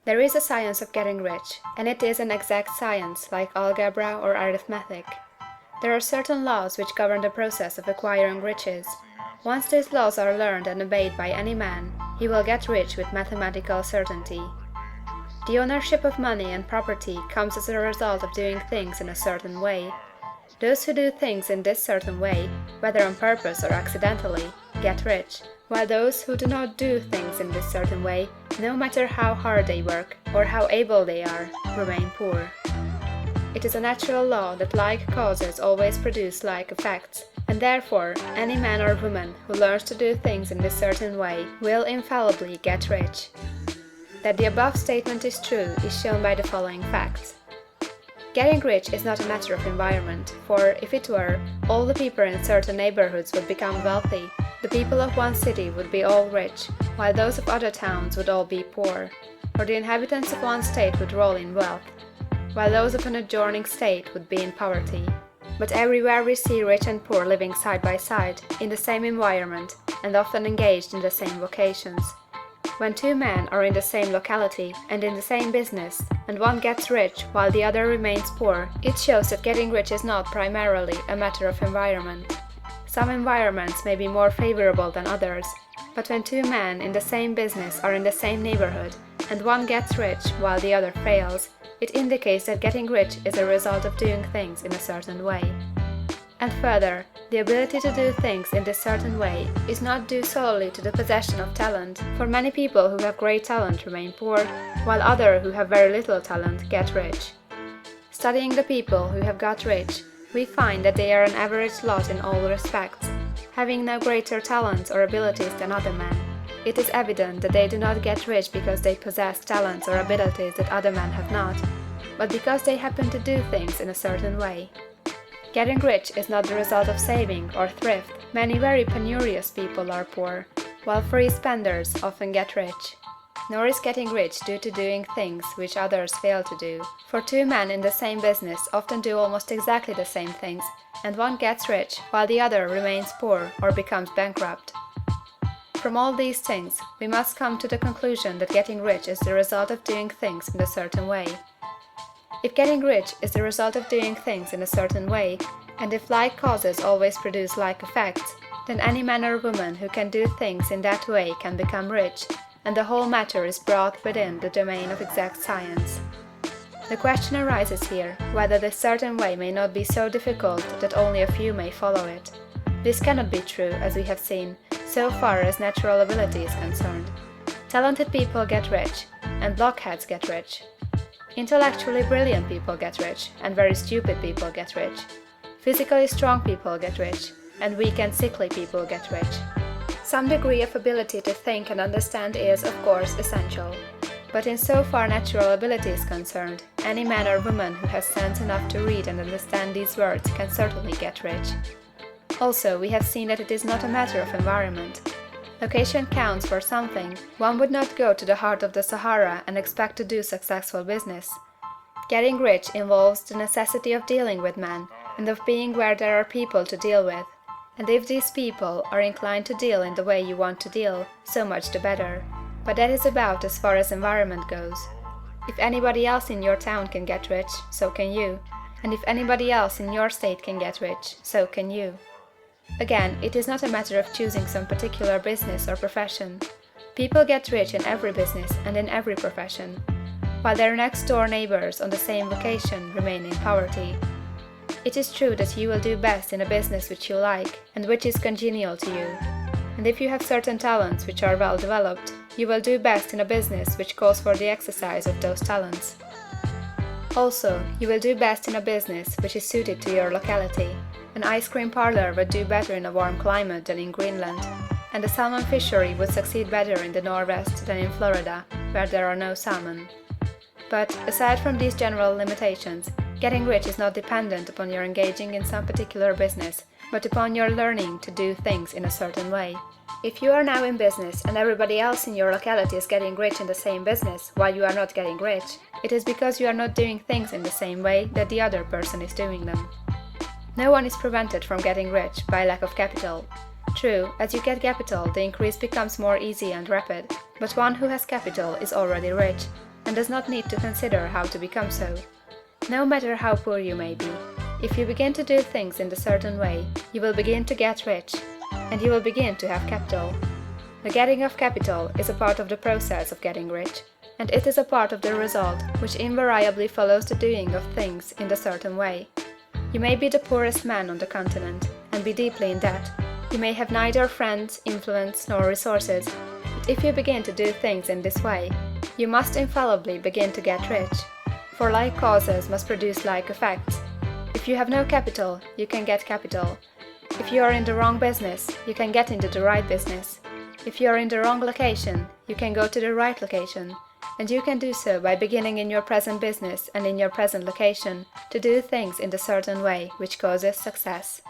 There is a science of getting rich, and it is an exact science like algebra or arithmetic. There are certain laws which govern the process of acquiring riches. Once these laws are learned and obeyed by any man, he will get rich with mathematical certainty. The ownership of money and property comes as a result of doing things in a certain way. Those who do things in this certain way, whether on purpose or accidentally, get rich, while those who do not do things in this certain way, no matter how hard they work or how able they are, remain poor. It is a natural law that like causes always produce like effects, and therefore any man or woman who learns to do things in this certain way will infallibly get rich. That the above statement is true is shown by the following facts. Getting rich is not a matter of environment, for if it were, all the people in certain neighborhoods would become wealthy, the people of one city would be all rich, while those of other towns would all be poor, or the inhabitants of one state would roll in wealth, while those of an adjoining state would be in poverty. But everywhere we see rich and poor living side by side, in the same environment, and often engaged in the same vocations. When two men are in the same locality and in the same business, and one gets rich while the other remains poor, it shows that getting rich is not primarily a matter of environment. Some environments may be more favorable than others, but when two men in the same business are in the same neighborhood, and one gets rich while the other fails, it indicates that getting rich is a result of doing things in a certain way. And further, the ability to do things in this certain way is not due solely to the possession of talent, for many people who have great talent remain poor, while others who have very little talent get rich. Studying the people who have got rich, we find that they are an average lot in all respects, having no greater talents or abilities than other men. It is evident that they do not get rich because they possess talents or abilities that other men have not, but because they happen to do things in a certain way. Getting rich is not the result of saving or thrift. Many very penurious people are poor, while free spenders often get rich. Nor is getting rich due to doing things which others fail to do, for two men in the same business often do almost exactly the same things, and one gets rich while the other remains poor or becomes bankrupt. From all these things, we must come to the conclusion that getting rich is the result of doing things in a certain way. If getting rich is the result of doing things in a certain way, and if like causes always produce like effects, then any man or woman who can do things in that way can become rich, and the whole matter is brought within the domain of exact science. The question arises here, whether this certain way may not be so difficult that only a few may follow it. This cannot be true, as we have seen, so far as natural ability is concerned. Talented people get rich, and blockheads get rich. Intellectually brilliant people get rich, and very stupid people get rich. Physically strong people get rich, and weak and sickly people get rich. Some degree of ability to think and understand is, of course, essential. But in so far natural ability is concerned, any man or woman who has sense enough to read and understand these words can certainly get rich. Also, we have seen that it is not a matter of environment. Location counts for something. One would not go to the heart of the Sahara and expect to do successful business. Getting rich involves the necessity of dealing with men, and of being where there are people to deal with. And if these people are inclined to deal in the way you want to deal, so much the better. But that is about as far as environment goes. If anybody else in your town can get rich, so can you. And if anybody else in your state can get rich, so can you. Again, it is not a matter of choosing some particular business or profession. People get rich in every business and in every profession, while their next-door neighbors on the same vocation remain in poverty. It is true that you will do best in a business which you like, and which is congenial to you. And if you have certain talents which are well developed, you will do best in a business which calls for the exercise of those talents. Also, you will do best in a business which is suited to your locality. An ice cream parlor would do better in a warm climate than in Greenland, and a salmon fishery would succeed better in the Northwest than in Florida, where there are no salmon. But, aside from these general limitations, getting rich is not dependent upon your engaging in some particular business, but upon your learning to do things in a certain way. If you are now in business and everybody else in your locality is getting rich in the same business while you are not getting rich, it is because you are not doing things in the same way that the other person is doing them. No one is prevented from getting rich by lack of capital. True, as you get capital, the increase becomes more easy and rapid, but one who has capital is already rich, and does not need to consider how to become so. No matter how poor you may be, if you begin to do things in a certain way, you will begin to get rich, and you will begin to have capital. The getting of capital is a part of the process of getting rich, and it is a part of the result which invariably follows the doing of things in a certain way. You may be the poorest man on the continent, and be deeply in debt. You may have neither friends, influence, nor resources, but if you begin to do things in this way, you must infallibly begin to get rich, for like causes must produce like effects. If you have no capital, you can get capital. If you are in the wrong business, you can get into the right business. If you are in the wrong location, you can go to the right location, and you can do so by beginning in your present business and in your present location to do things in the certain way which causes success.